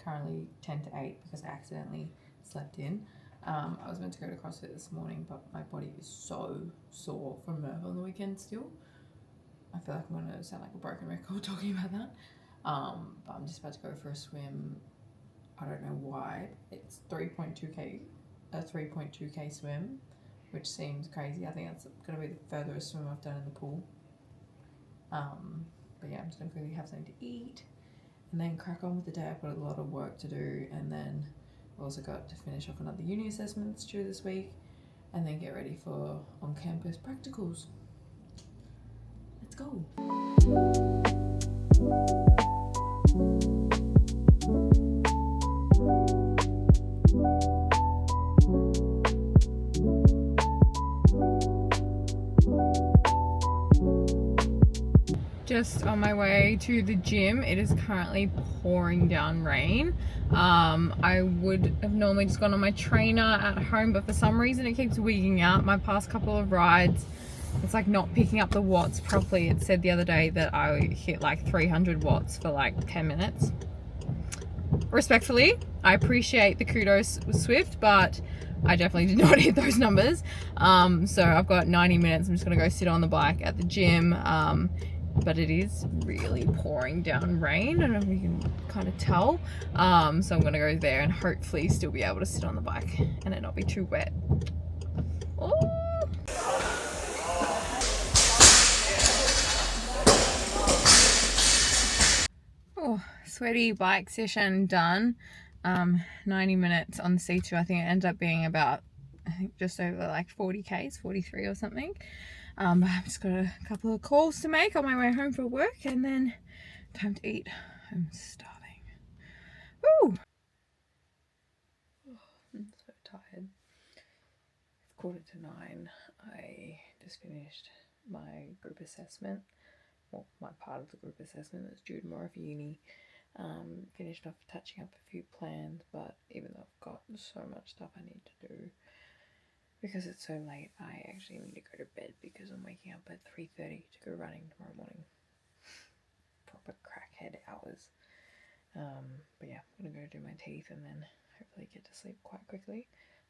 currently 10 to 8 because I accidentally slept in. I was meant to go to CrossFit this morning, but my body is so sore from Merv on the weekend still. I feel like I'm going to sound like a broken record talking about that. But I'm just about to go for a swim. I don't know why. It's 3.2k swim, which seems crazy. I think that's going to be the furthest swim I've done in the pool. But yeah, I'm just going to quickly have something to eat and then crack on with the day. I've got a lot of work to do, and then I've also got to finish off another uni assessment that's due this week, and then get ready for on-campus practicals. Let's go. Just on my way to the gym. It is currently pouring down rain. I would have normally just gone on my trainer at home, but for some reason it keeps wigging out. My past couple of rides, it's like not picking up the watts properly. It said the other day that I hit like 300 watts for like 10 minutes. Respectfully, I appreciate the kudos with Swift, but I definitely did not hit those numbers. So I've got 90 minutes. I'm just gonna go sit on the bike at the gym. But it is really pouring down rain. I don't know if you can kind of tell. So I'm gonna go there and hopefully still be able to sit on the bike and it not be too wet. Oh. Oh, sweaty bike session done. 90 minutes on the C2. I think it ended up being about, I think just over like 40 Ks, 43 or something. But I've just got a couple of calls to make on my way home for work, and then time to eat. I'm starving. Woo! Oh, I'm so tired. It's 8:45. I just finished my group assessment. Well, my part of the group assessment that's due tomorrow for uni. Finished off touching up a few plans, but even though I've got so much stuff I need to do, because it's so late, I actually need to go to bed because I'm waking up at 3:30 to go running tomorrow morning. Proper crackhead hours. But yeah, I'm gonna go do my teeth and then hopefully get to sleep quite quickly.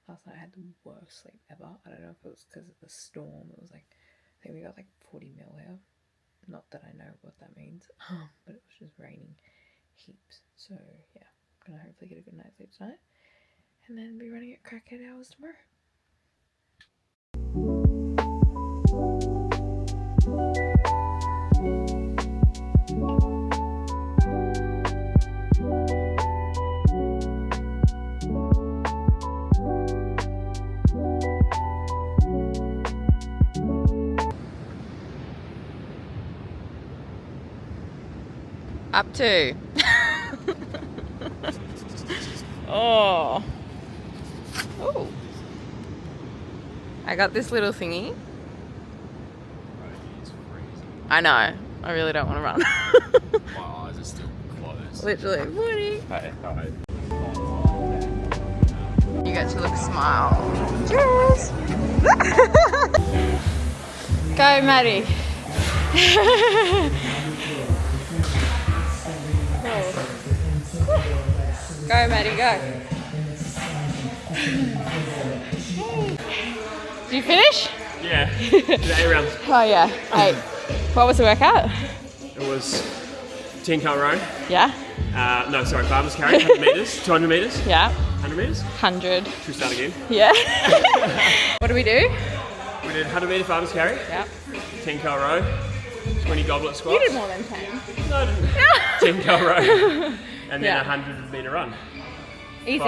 Last night I had the worst sleep ever. I don't know if it was because of the storm. It was like, I think we got like 40 mil here. Not that I know what that means, but it was just raining heaps. So yeah, I'm gonna hopefully get a good night's sleep tonight and then be running at crackhead hours tomorrow. Up to. Oh. Oh. I got this little thingy. I know. I really don't want to run. My eyes are still closed. Literally. Morning. Hey, hi. You get to look smile. Cheers. Go, Maddie. Go, Maddie, go. Did you finish? Yeah, 8 rounds. Oh yeah, 8. What was the workout? It was 10-count row. Yeah. No, sorry, farmer's carry, 100 metres, 200 metres. Yeah. 100 metres. 100. Should we start again? Yeah. What do we do? We did 100 metre farmer's carry. Yeah. 10-count row. 20 goblet squats. You did more than 10. No, I didn't. 10-count row. And then Yeah. 100 metre run. Easy.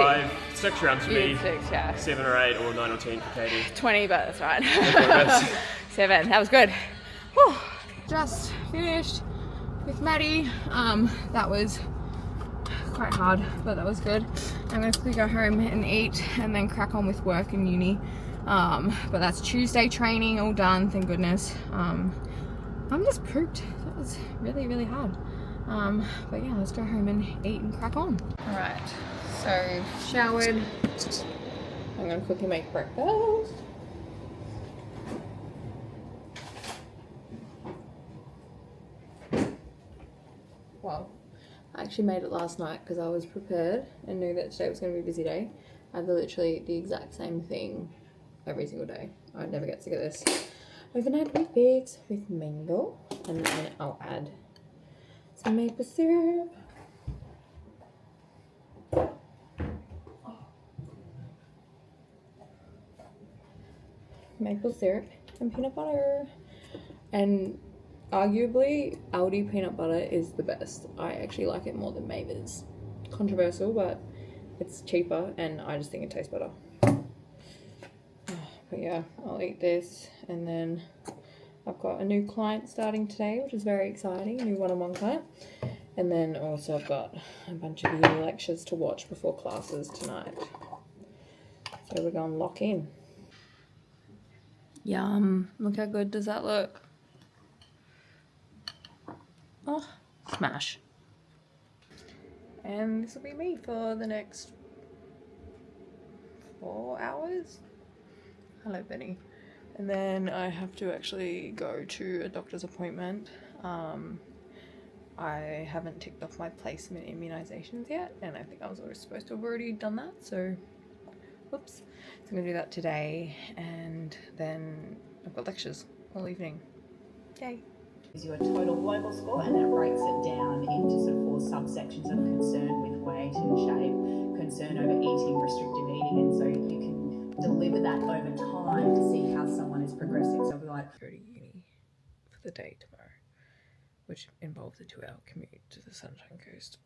6 rounds for You me. did 6, yeah. 7 or 8 or 9 or 10 for Katie. 20, but that's right. That's what it is. 7. That was good. Whew. Just finished with Maddie. That was quite hard, but that was good. I'm going to quickly go home and eat and then crack on with work and uni. But that's Tuesday training all done, thank goodness. I'm just pooped. That was really, really hard. But yeah, let's go home and eat and crack on. Alright, so showered. I'm going to quickly make breakfast. Well, I actually made it last night because I was prepared and knew that today was going to be a busy day. I had literally the exact same thing every single day. I never get sick of this. Overnight Weet-Bix with mango, and then I'll add some maple syrup. Maple syrup and peanut butter. And arguably, Aldi peanut butter is the best. I actually like it more than Mavor's. Controversial, but it's cheaper and I just think it tastes better. But yeah, I'll eat this, and then I've got a new client starting today, which is very exciting, a new one-on-one client. And then also I've got a bunch of uni lectures to watch before classes tonight. So we're going to lock in. Yum. Look how good does that look? Oh, smash. And this will be me for the next 4 hours. Hello, Benny. And then I have to actually go to a doctor's appointment. I haven't ticked off my placement immunisations yet, and I think I was supposed to have already done that, so whoops. So I'm going to do that today, and then I've got lectures all evening. Yay. Your total global score, and that breaks it down into sort of 4 subsections of concern with weight and shape, concern over eating, restrictive eating, and so you can deliver that over time to see how someone is progressing. So we're like, go to uni for the day tomorrow, which involves a 2-hour commute to the Sunshine Coast.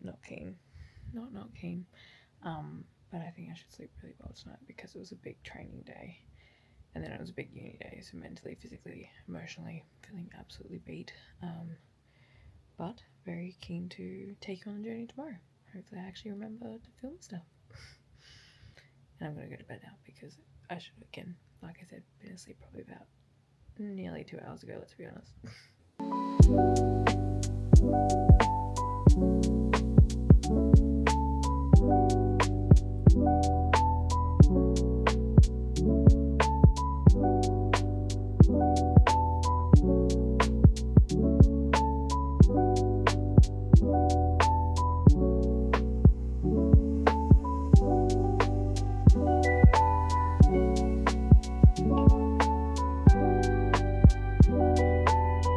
Not keen. Not keen. But I think I should sleep really well tonight because it was a big training day. And then it was a big uni day, so mentally, physically, emotionally, feeling absolutely beat. But very keen to take you on the journey tomorrow. Hopefully I actually remember to film stuff. And I'm going to go to bed now because I should, again, like I said, been asleep probably about nearly 2 hours ago, let's be honest.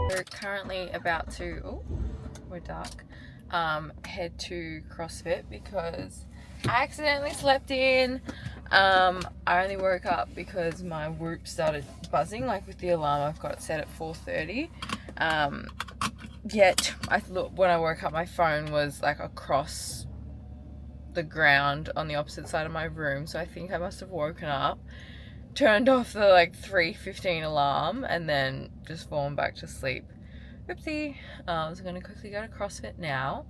We're currently about to, oh, we're dark, head to CrossFit because I accidentally slept in. I only woke up because my Whoop started buzzing, like with the alarm. I've got it set at 4:30. Yet I thought when I woke up, my phone was like across the ground on the opposite side of my room, so I think I must have woken up, turned off the like 3:15 alarm, and then just fallen back to sleep. Oopsie. So I'm gonna quickly go to CrossFit now,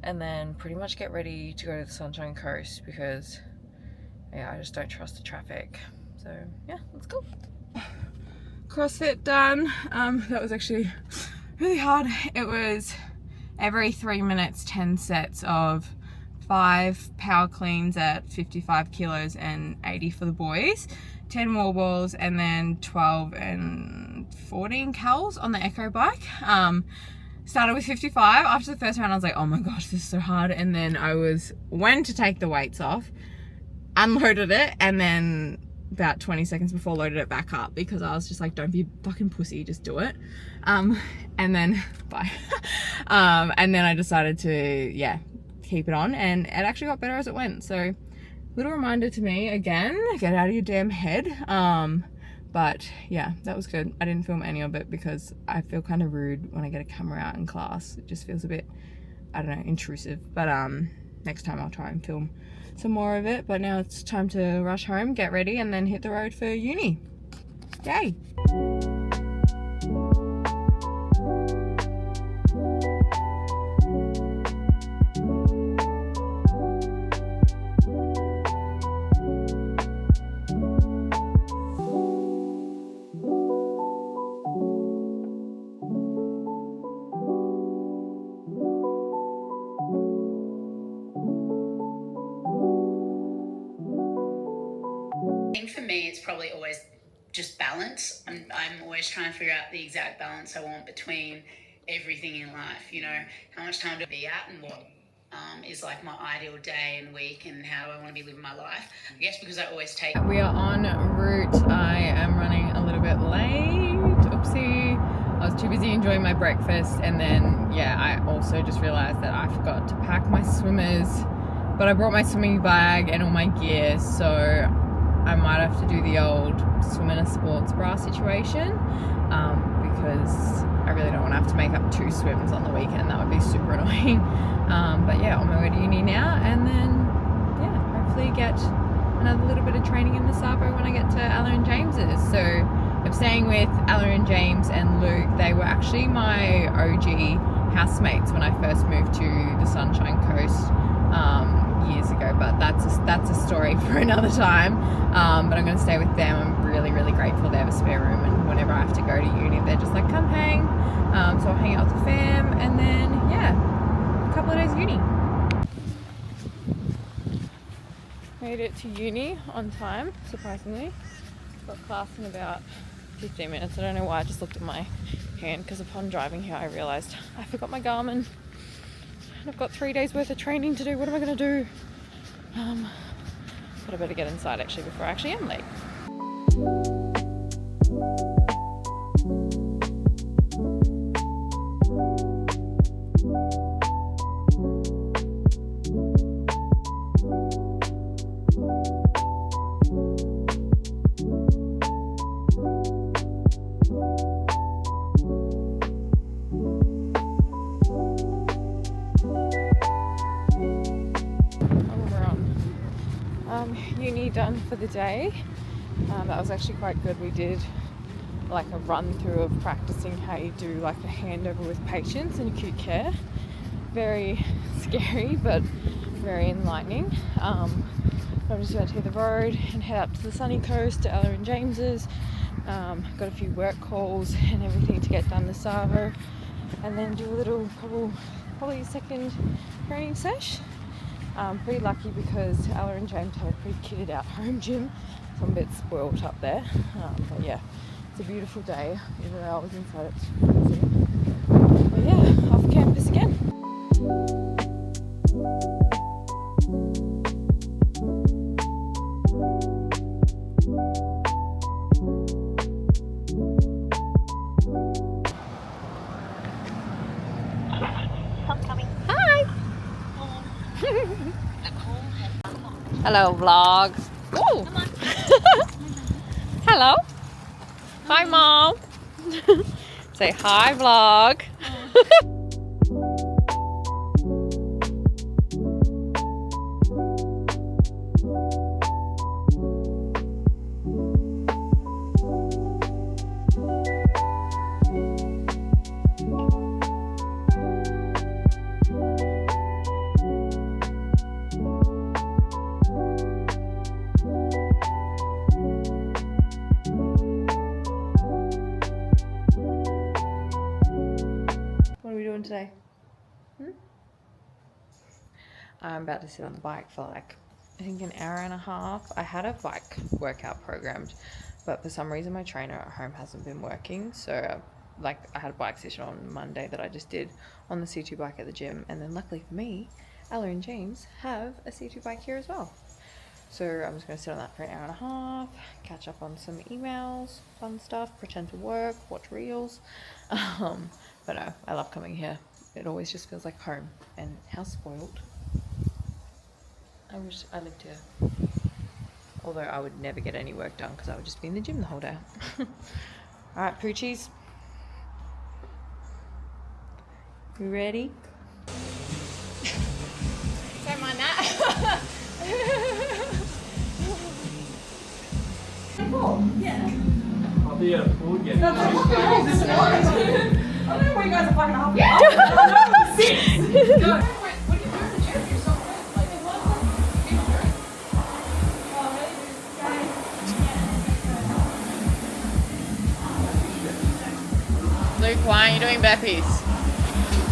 and then pretty much get ready to go to the Sunshine Coast because, yeah, I just don't trust the traffic. So yeah, let's go. CrossFit done. That was actually really hard. It was every 3 minutes, 10 sets of 5 power cleans at 55 kilos and 80 for the boys, 10 wall balls, and then 12 and 14 cals on the Echo bike. Started with 55. After the first round I was like, oh my gosh, this is so hard. And then I went to take the weights off, unloaded it, and then about 20 seconds before loaded it back up because I was just like, don't be a fucking pussy, just do it. And then bye. And then I decided to, yeah, keep it on, and it actually got better as it went. So little reminder to me again, get out of your damn head. But yeah, that was good. I didn't film any of it because I feel kind of rude when I get a camera out in class. It just feels a bit, I don't know, intrusive. But next time I'll try and film some more of it. But now it's time to rush home, get ready, and then hit the road for uni. Yay! I think for me, it's probably always just balance. I'm always trying to figure out the exact balance I want between everything in life, you know, how much time to be at and what is like my ideal day and week and how do I want to be living my life. I guess because I always take... We are en route. I am running a little bit late. Oopsie. I was too busy enjoying my breakfast, and then yeah, I also just realized that I forgot to pack my swimmers, but I brought my swimming bag and all my gear, so I might have to do the old swim in a sports bra situation, because I really don't want to have to make up 2 swims on the weekend. That would be super annoying. But yeah, on my way to uni now, and then yeah, hopefully get another little bit of training in the Savo when I get to Ella and James's. So I'm staying with Ella and James and Luke. They were actually my OG housemates when I first moved to the Sunshine Coast years ago, but that's a story for another time. But I'm going to stay with them. I'm really, really grateful they have a spare room, and whenever I have to go to uni, they're just like, come hang. So I'll hang out with the fam, and then yeah, a couple of days of uni. Made it to uni on time, surprisingly. Got class in about 15 minutes. I don't know why I just looked at my hand, because upon driving here I realised I forgot my Garmin and I've got 3 days worth of training to do. What am I going to do? But I better get inside actually before I actually am late. Uni done for the day. That was actually quite good. We did like a run through of practicing how you do like a handover with patients in acute care. Very scary but very enlightening. I'm just about to hit the road and head up to the sunny coast to Ella and James's. Got a few work calls and everything to get done this Savo, and then do a little probably second training sesh. Pretty lucky because Ella and James have a pretty kitted out home gym, so I'm a bit spoilt up there. But yeah, it's a beautiful day, even though I was inside it's freezing. But yeah, off campus again. Hello, vlog. Ooh. Hello. Hi, Mom. Say hi, vlog. Today. I'm about to sit on the bike for like I think an hour and a half. I had a bike workout programmed, but for some reason my trainer at home hasn't been working, so like I had a bike session on Monday that I just did on the C2 bike at the gym, and then luckily for me, Ella and James have a C2 bike here as well. So I'm just going to sit on that for an hour and a half, catch up on some emails, fun stuff, pretend to work, watch reels. But no, I love coming here. It always just feels like home, and how spoiled. I wish I lived here. Although I would never get any work done because I would just be in the gym the whole day. Alright, poochies. You ready? Don't mind that. Yeah. I'll be at a pool again. I don't know why you guys are fucking off. Yeah. 6. What are you doing in the gym? You're so fit. Like, Luke, why aren't you doing burpees?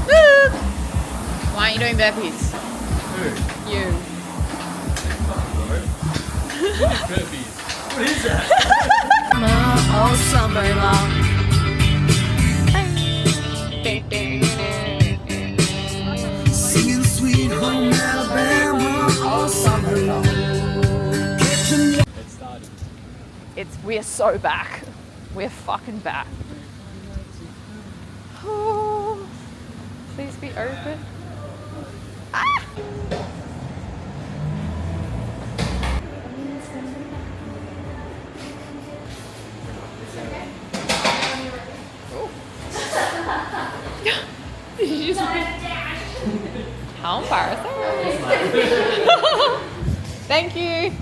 Luke! Why aren't you doing burpees? Who? You. Burpees. What is that? Oh, somebody long. Singing Sweet Home Alabama all summer long. It started. We're so back. We're fucking back. Oh, please be open. Ah! Did you just... How embarrassing. Thank you.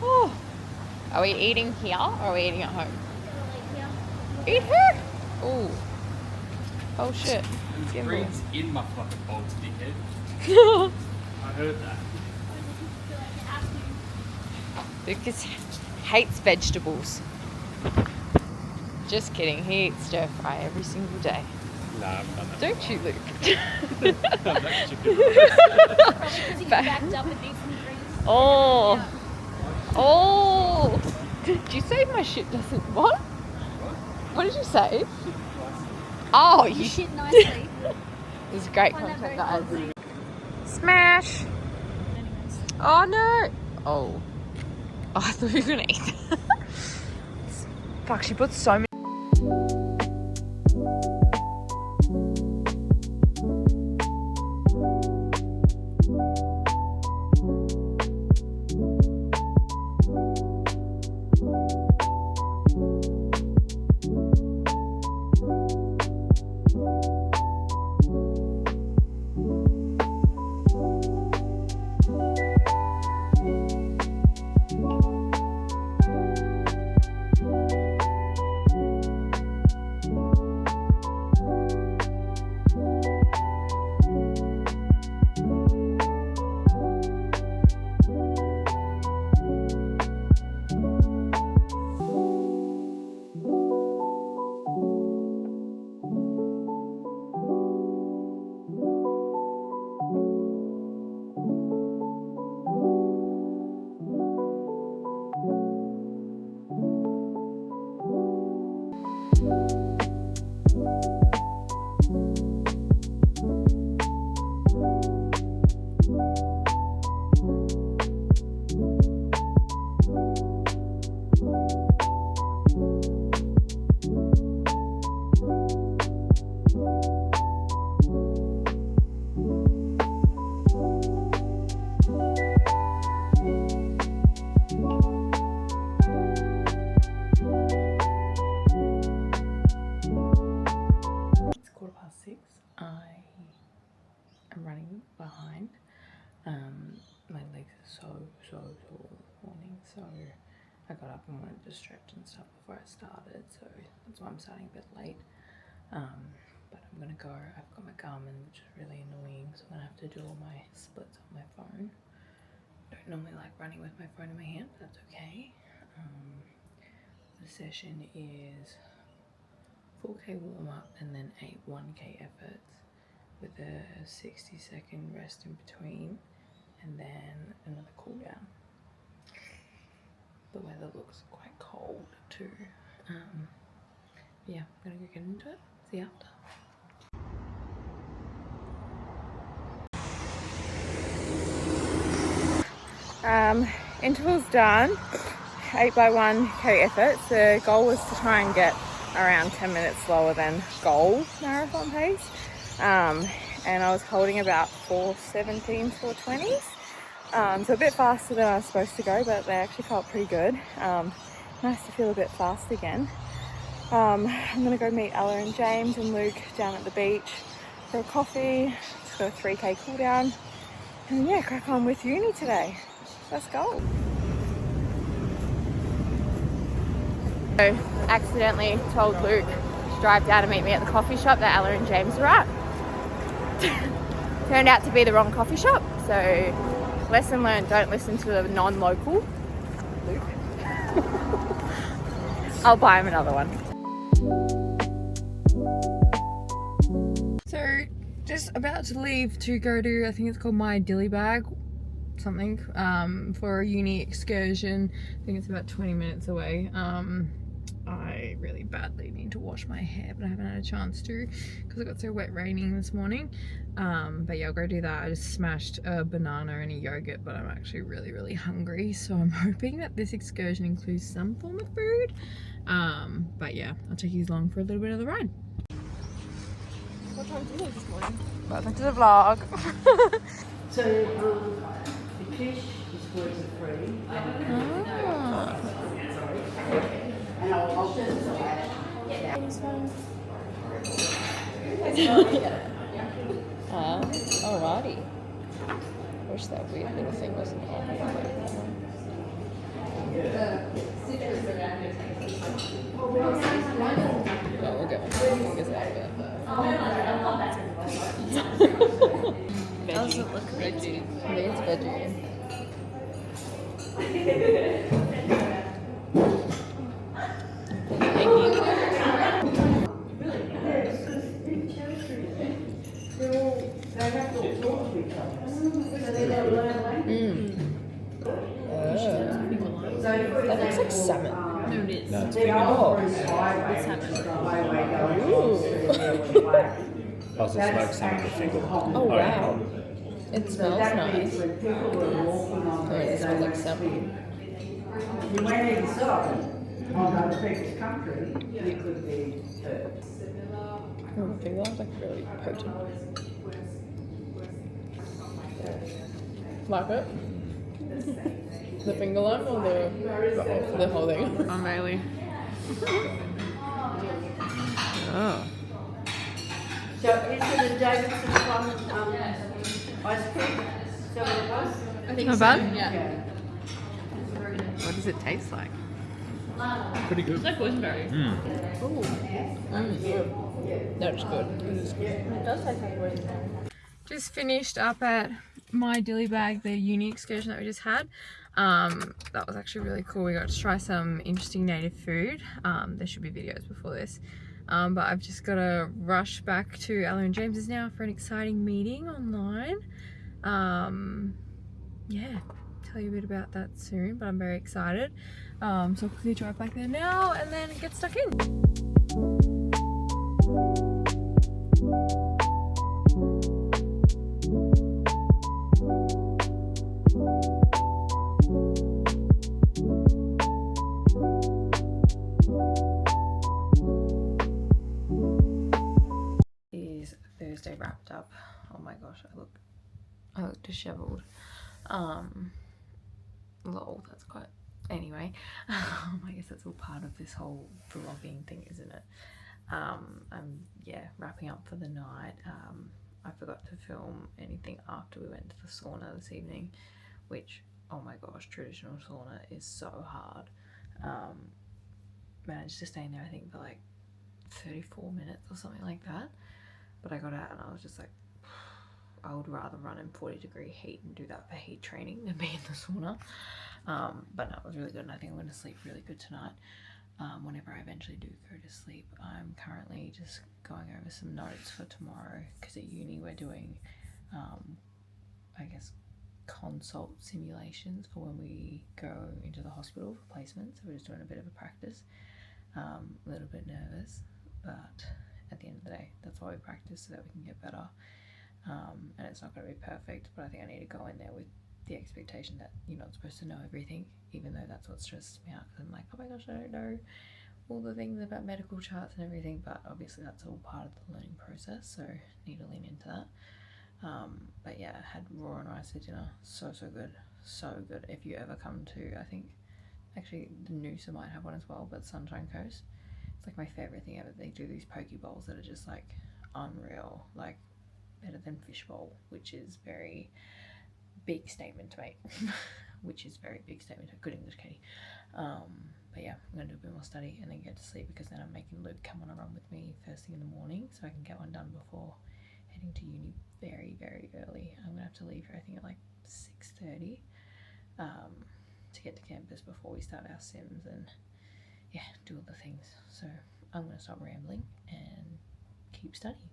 Oh. Are we eating here or are we eating at home? Eat here? Oh. Oh shit. Greens in my fucking balls, dickhead. I heard that. Lucas hates vegetables. Just kidding. He eats stir fry every single day. Nah, I've done that. Don't you, Luke? I'm that chicken. Because you backed up with these drinks. Oh. Oh. Did you say my shit doesn't what? What did you say? Oh, You shit nicely. This is great Find that content, very guys. cool. Smash. Oh no. Oh. Oh, I thought you were gonna eat that. Fuck, she put so many. My legs are so morning, so I got up and wanted to stretch and stuff before I started, so that's why I'm starting a bit late. But I'm gonna go. I've got my Garmin, which is really annoying, so I'm gonna have to do all my splits on my phone. I don't normally like running with my phone in my hand, but that's okay. The session is 4K warm up and then 8 1K efforts with a 60-second rest in between, and then another cool down. The weather looks quite cold too. Yeah, I'm gonna go get into it. See you after. Intervals done. 8 by 1K efforts. The goal was to try and get around 10 minutes slower than goal marathon pace. And I was holding about 4:17, 4:20s. So a bit faster than I was supposed to go, but they actually felt pretty good. Nice to feel a bit fast again. I'm gonna go meet Ella and James and Luke down at the beach for a coffee. Just got a 3K cool down. And yeah, crack on with uni today. Let's go. So accidentally told Luke to drive down and meet me at the coffee shop that Ella and James were at. Turned out to be the wrong coffee shop, so lesson learned, don't listen to the non-local Luke. I'll buy him another one. So just about to leave to go to, I think it's called my dilly bag something, for a uni excursion. I think it's about 20 minutes away. I really badly need to wash my hair, but I haven't had a chance to because it got so wet raining this morning. But yeah, I'll go do that. I just smashed a banana and a yogurt, but I'm actually really hungry, so I'm hoping that this excursion includes some form of food. But yeah, I'll take you along for a little bit of the ride. What time did you leave this morning? Welcome to the vlog. So, the fish is gluten free. And I'll just alrighty. Wish that weird little thing wasn't on. Yeah, we're going. Fingers out of it. Doesn't look veggie. I think it's veggie. they have to all talk to each other. So they don't learn language. That looks like salmon. No, it is. No, it's The finger. other is highway, which is the highway going on through there with flag. Also smoked salmon with finger. Oh wow. It smells That nice. means when people were walking on Oh, there, it smells like they salmon. you went inside on other people's country, you could be hurt. Oh, the finger lime like really potent. Like it? The finger lime or the whole thing? I'm Bailey. Oh. So is it a Davidson plum ice cream? So it was? I think Not so. bad? Yeah. What does it taste like? Pretty good. It's like boysenberry. That is good. It does taste like boysenberry. Just finished up at my dilly bag, the uni excursion that we just had. That was actually really cool. We got to try some interesting native food. There should be videos before this. But I've just got to rush back to Ella and James's now for an exciting meeting online. Yeah, tell you a bit about that soon, but I'm very excited. So I'll quickly drive back there now and then get stuck in. Is Thursday wrapped up. Oh my gosh, I look disheveled. Lol, that's quite, anyway. I guess that's all part of this whole vlogging thing, isn't it? I'm wrapping up for the night. I forgot to film anything after we went to the sauna this evening, which, oh my gosh, traditional sauna is so hard. Managed to stay in there I think for like 34 minutes or something like that, but I got out and I was just like, I would rather run in 40-degree heat and do that for heat training than be in the sauna. But no, it was really good, and I think I'm going to sleep really good tonight. Whenever I eventually do go to sleep, I'm currently just going over some notes for tomorrow, because at uni we're doing I guess consult simulations for when we go into the hospital for placement, so we're just doing a bit of a practice. A little bit nervous, but at the end of the day that's why we practice, so that we can get better. And it's not going to be perfect, but I think I need to go in there with the expectation that you're not supposed to know everything, even though that's what stresses me out, because I'm like, oh my gosh, I don't know all the things about medical charts and everything, but obviously that's all part of the learning process, so need to lean into that. But yeah, I had raw and rice for dinner. So good, so good. If you ever come to, I think actually the Noosa might have one as well, but Sunshine Coast, it's like my favorite thing ever. They do these poke bowls that are just like unreal, like better than fishbowl, which is very big statement to make. Which is very big statement. Good English, Katie. But yeah, I'm gonna do a bit more study and then get to sleep, because then I'm making Luke come on a run with me first thing in the morning, so I can get one done before heading to uni very early. I'm gonna have to leave here I think at like 6:30 to get to campus before we start our sims and yeah, do all the things. So I'm gonna stop rambling and keep studying.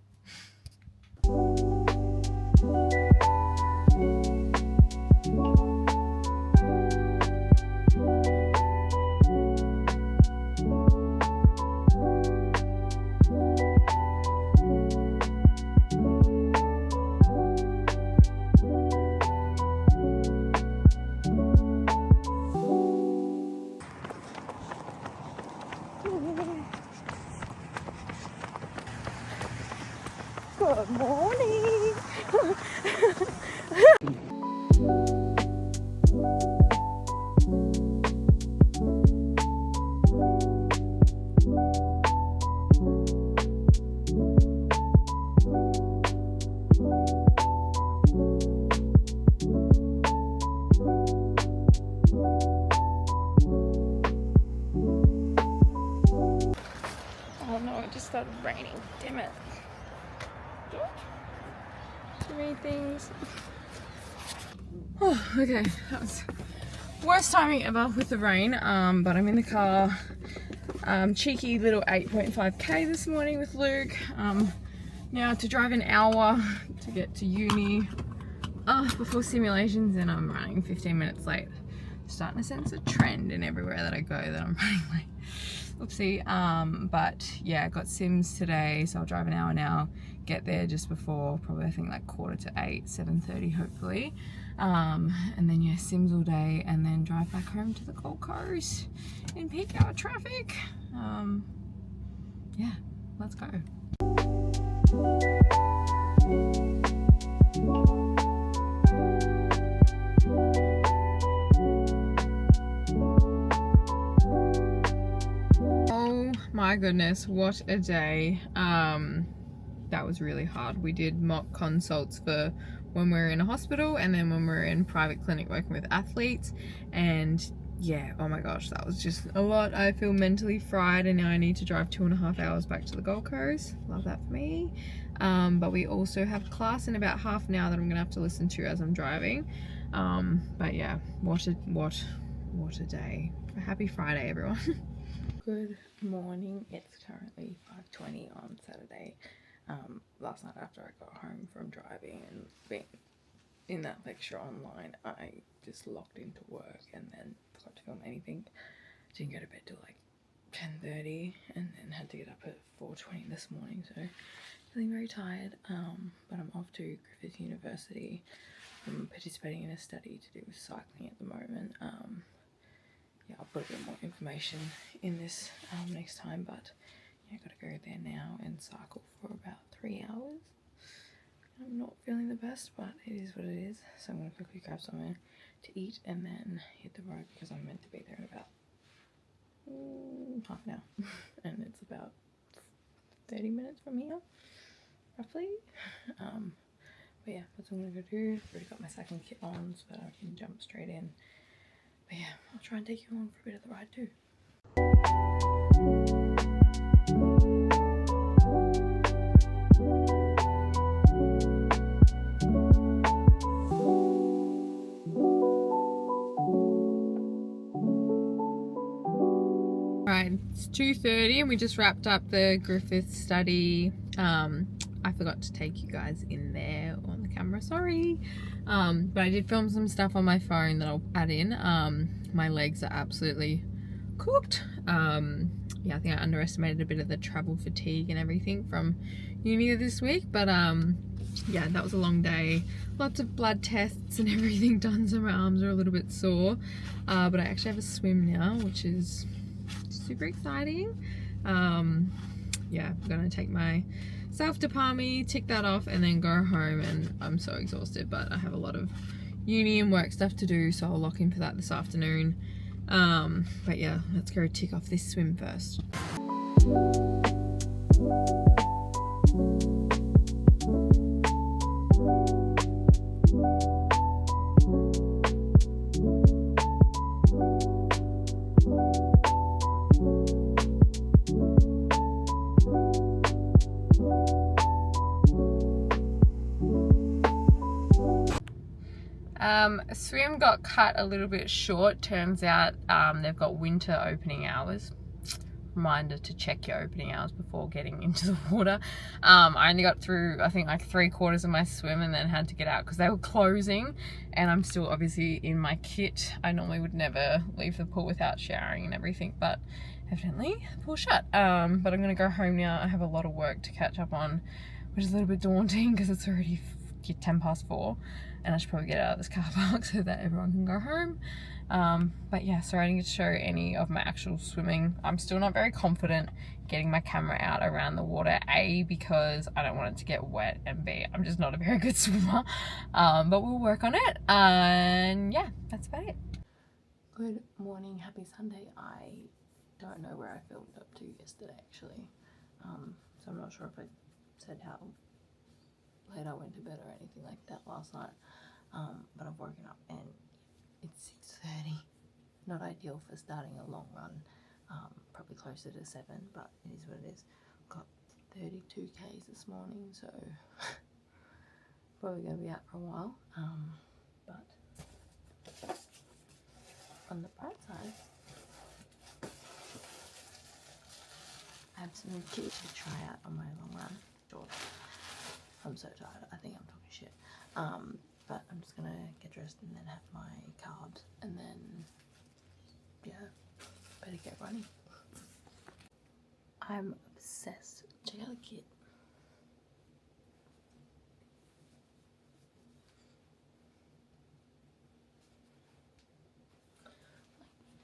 raining. Damn it. Too many things. Oh, okay. That was worst timing ever with the rain. But I'm in the car. Cheeky little 8.5k this morning with Luke. Now to drive an hour to get to uni before simulations, and I'm running 15 minutes late. Starting to sense a trend in everywhere that I go that I'm running late. Oopsie. But yeah, got sims today, so I'll drive an hour now, get there just before, probably I think like 7:45, 7:30 hopefully. And then yeah, sims all day, and then drive back home to the Gold Coast in peak hour traffic. Yeah, let's go. Oh my goodness, what a day. That was really hard. We did mock consults for when we were in a hospital, and then when we were in private clinic working with athletes, and yeah, oh my gosh, that was just a lot. I feel mentally fried, and now I need to drive 2.5 hours back to the Gold Coast. Love that for me. But we also have class in about half an hour that I'm gonna have to listen to as I'm driving. But yeah, what a day. Happy Friday, everyone. Good morning. It's currently 5:20 on Saturday. Last night after I got home from driving and being in that lecture online, I just logged into work and then forgot to film anything. Didn't go to bed till like 10:30, and then had to get up at 4:20 this morning, so feeling very tired. But I'm off to Griffith University. I'm participating in a study to do with cycling at the moment. Yeah, I'll put a bit more information in this next time, but yeah, I gotta go there now and cycle for about 3 hours. I'm not feeling the best, but it is what it is. So I'm gonna quickly grab somewhere to eat and then hit the road, because I'm meant to be there in about half an hour. And it's about 30 minutes from here, roughly. But yeah, that's what I'm gonna go do. I've already got my cycling kit on so that I can jump straight in. But yeah, I'll try and take you along for a bit of the ride too. Right, it's 2:30 and we just wrapped up the Griffith study. I forgot to take you guys in there on the camera, sorry. But I did film some stuff on my phone that I'll add in. My legs are absolutely cooked. Yeah, I think I underestimated a bit of the travel fatigue and everything from uni this week, but yeah, that was a long day. Lots of blood tests and everything done, so my arms are a little bit sore. But I actually have a swim now, which is super exciting. Yeah, I'm gonna take myself to Palmy, tick that off, and then go home, and I'm so exhausted, but I have a lot of uni and work stuff to do, so I'll lock in for that this afternoon. But yeah, let's go tick off this swim first. Swim got cut a little bit short. Turns out they've got winter opening hours. Reminder to check your opening hours before getting into the water. I only got through, I think, like 3/4 of my swim, and then had to get out because they were closing, and I'm still obviously in my kit. I normally would never leave the pool without showering and everything, but evidently the pool's shut. But I'm gonna go home now. I have a lot of work to catch up on, which is a little bit daunting because it's already 4:10, and I should probably get out of this car park so that everyone can go home. But yeah, sorry I didn't get to show any of my actual swimming. I'm still not very confident getting my camera out around the water, A, because I don't want it to get wet, and B, I'm just not a very good swimmer. But we'll work on it, and yeah, that's about it. Good morning, happy Sunday. I don't know where I filmed up to yesterday actually, so I'm not sure if I said how late I went to bed or anything like that last night, but I've woken up and it's 6:30. Not ideal for starting a long run, probably closer to 7, but it is what it is. Got 32 k's this morning, so probably gonna be out for a while. But on the bright side, I have some kit to try out on my long run. Sure. I'm so tired. I think I'm talking shit. But I'm just gonna get dressed and then have my carbs and then yeah, better get running. I'm obsessed. Check out the kit.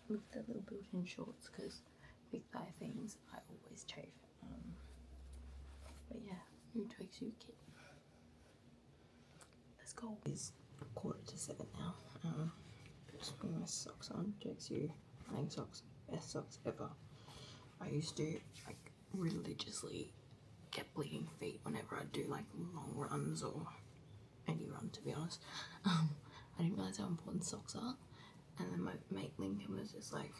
With the little built-in shorts, because big thigh things I always chafe. But yeah, new Twix U kit. Let's go. It's 6:45 now. Just putting my socks on. Twix U running socks, best socks ever. I used to like religiously get bleeding feet whenever I do like long runs or any run, to be honest. I didn't realize how important socks are. And then my mate Lincoln was just like,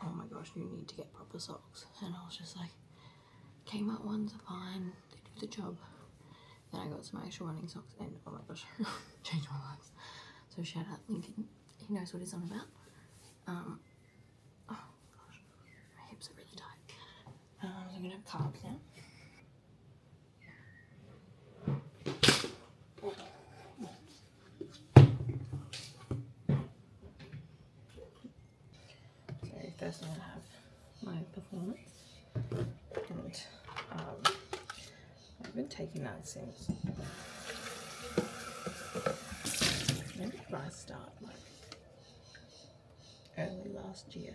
oh my gosh, you need to get proper socks. And I was just like, Kmart ones are fine, they do the job. Then I got some actual running socks and oh my gosh, changed my life. So shout out Lincoln, he knows what he's on about. Oh gosh, my hips are really tight. So I'm gonna have carbs now. First I'm going to have my performance, and I've been taking that since maybe I start like early last year,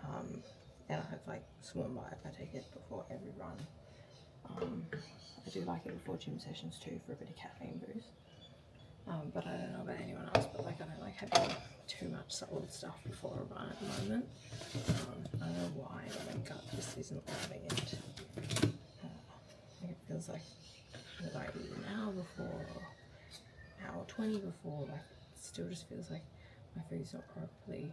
and I have like small bite. I take it before every run. I do like it before gym sessions too for a bit of caffeine boost. But I don't know about anyone else, but like I don't like having too much solid stuff before a run at the moment. I don't know why, but my gut just isn't loving it. I think it feels like if I eat an hour before, an hour 20 before, like it still just feels like my food's not properly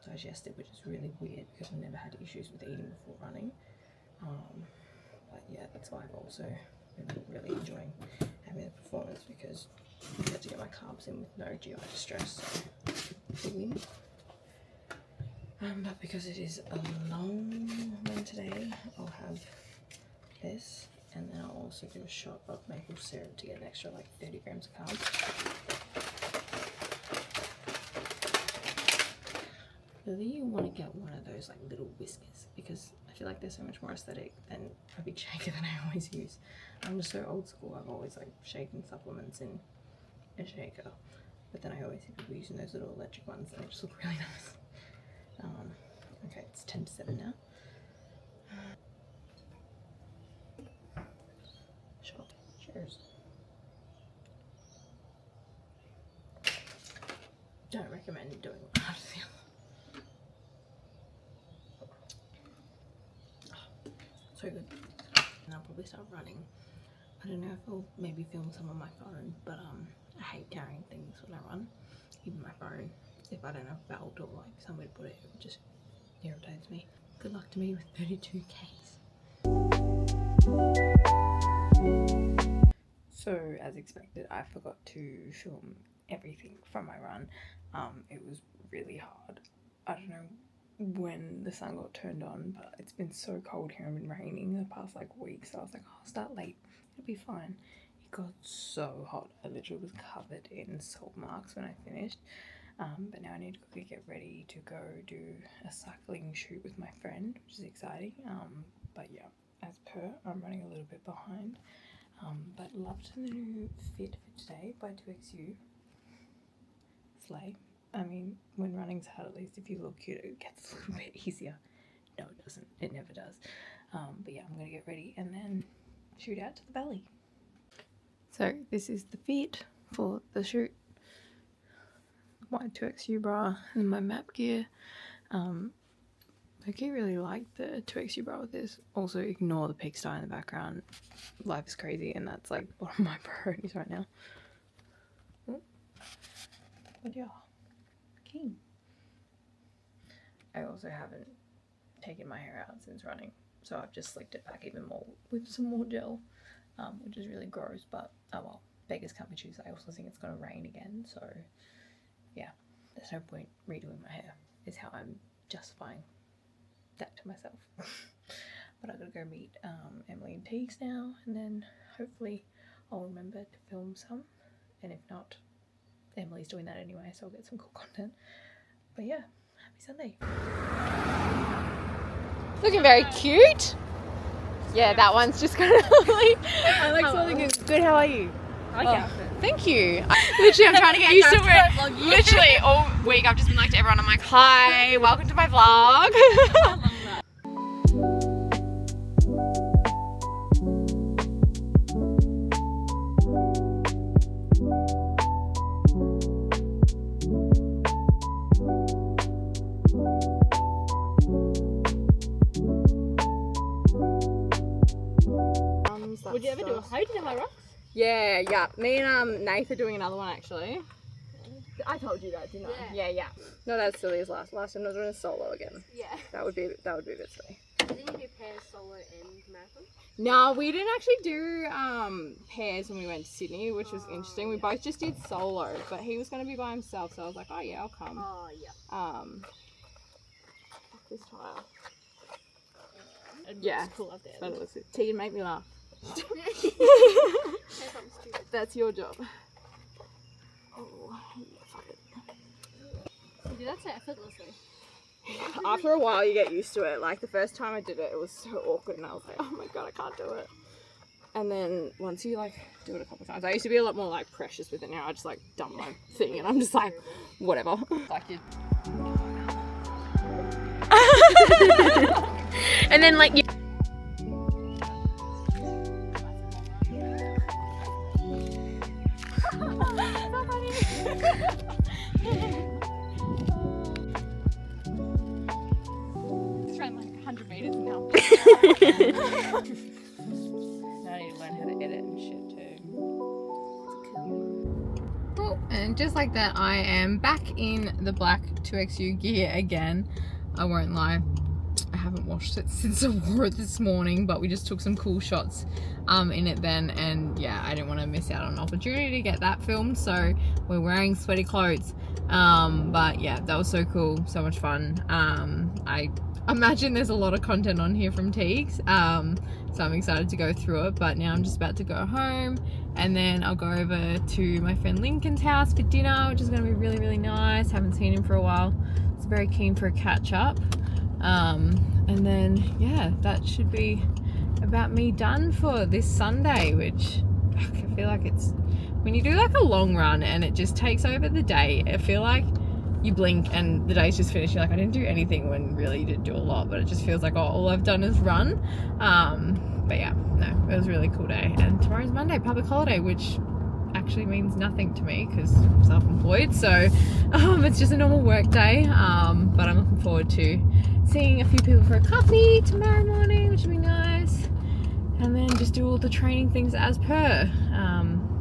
digested, which is really weird because I've never had issues with eating before running. But yeah, that's why I've also been really enjoying having the performance, because I get to get my carbs in with no GI distress, so win. But because it is a long one today, I'll have this, and then I'll also do a shot of maple syrup to get an extra like 30 grams of carbs. Really, you want to get one of those like little whiskers, because I feel like they're so much more aesthetic than a big shaker that I always use. I'm just so old school. I've always like shaken supplements in a shaker, but then I always see people using those little electric ones and they just look really nice. Okay, it's 10:07 now. Sure. Cheers. Don't recommend doing one after the other. So good. And I'll probably start running. I don't know if I'll maybe film some on my phone, but I hate carrying things when I run. Even my phone, if I don't have a belt or like somewhere to put it, it just irritates me. Good luck to me with 32 k's. So as expected, I forgot to film everything from my run. It was really hard. I don't know when the sun got turned on, but it's been so cold here and been raining the past like week, so I was like, oh, I'll start late, it'll be fine. It got so hot, I literally was covered in salt marks when I finished. But now I need to quickly get ready to go do a cycling shoot with my friend, which is exciting. But yeah, as per, I'm running a little bit behind. But loved the new fit for today by Twix U. Slay. I mean, when running's hard, at least if you look cute, it gets a little bit easier. No, it doesn't. It never does. But yeah, I'm gonna get ready and then shoot out to the valley. So this is the fit for the shoot. My Twix U bra and my map gear. I do really like the Twix U bra with this. Also, ignore the pigsty in the background. Life is crazy, and that's like one of my priorities right now. But yeah, keen. I also haven't taken my hair out since running, so I've just slicked it back even more with some more gel, which is really gross, but oh well, beggars can't be choosers. I also think it's going to rain again, so yeah, there's no point redoing my hair, is how I'm justifying that to myself. But I've got to go meet Emily and Teagues now, and then hopefully I'll remember to film some, and if not, Emily's doing that anyway, so I'll get some cool content. But yeah, happy Sunday. Looking very cute. Yeah, that one's just kind of like, I like something good. How are you? I like outfit. Thank you. Literally, I'm trying to get used to it. Literally all week I've just been like to everyone, I'm like, hi, welcome to my vlog. Would you ever do a high? Did you high rocks? Yeah. Me and Nath are doing another one actually. I told you that, didn't I? Yeah. No, that's silly as last time. I was doing a solo again. Yeah. That would be a bit silly. Didn't you do pairs, solo, and marathon? No, we didn't actually do pairs when we went to Sydney, which was interesting. We both just did solo, but he was going to be by himself, so I was like, oh yeah, I'll come. Oh yeah. Fuck this tile. It Yeah. looks cool up there. But it looks good. Tegan, make me laugh. That's your job. Oh, fuck it. You do that so effortlessly. After a while, you get used to it. Like the first time I did it, it was so awkward, and I was like, oh my god, I can't do it. And then once you like do it a couple of times, I used to be a lot more like precious with it. Now I just like dump my thing, and I'm just like, whatever. Like you. And then like you. Just ran like 100 meters now. Now I need to learn how to edit and shit too. Oh, and just like that, I am back in the black 2XU gear again. I won't lie, I haven't washed it since I wore it this morning, but we just took some cool shots in it then, and yeah, I didn't want to miss out on an opportunity to get that filmed, so we're wearing sweaty clothes. But yeah, that was so cool, so much fun. I imagine there's a lot of content on here from Teagues, so I'm excited to go through it. But now I'm just about to go home, and then I'll go over to my friend Lincoln's house for dinner, which is going to be really, really nice. Haven't seen him for a while, so very keen for a catch up. And then yeah, that should be about me done for this Sunday, which I feel like it's, when you do like a long run and it just takes over the day, I feel like you blink and the day's just finished. You're like, I didn't do anything, when really you did do a lot, but it just feels like, oh, all I've done is run. But yeah, no, it was a really cool day. And tomorrow's Monday, public holiday, which actually means nothing to me because I'm self-employed, so it's just a normal work day. But I'm looking forward to seeing a few people for a coffee tomorrow morning, which will be nice, and then just do all the training things as per.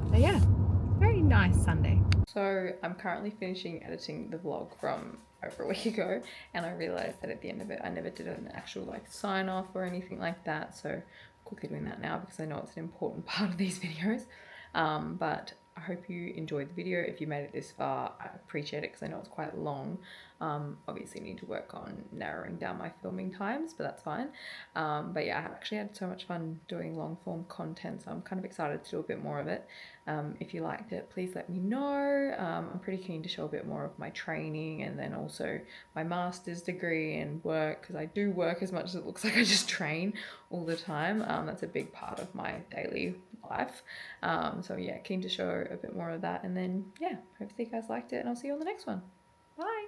But yeah, very nice Sunday. So I'm currently finishing editing the vlog from over a week ago, and I realized that at the end of it I never did an actual like sign off or anything like that, so I'm quickly doing that now because I know it's an important part of these videos. But I hope you enjoyed the video. If you made it this far, I appreciate it because I know it's quite long. Obviously need to work on narrowing down my filming times, but that's fine. But yeah, I actually had so much fun doing long form content, so I'm kind of excited to do a bit more of it. If you liked it, please let me know. I'm pretty keen to show a bit more of my training, and then also my master's degree and work, because I do work as much as it looks like I just train all the time. That's a big part of my daily life. So yeah, keen to show a bit more of that, and then yeah, hopefully you guys liked it, and I'll see you on the next one. Bye.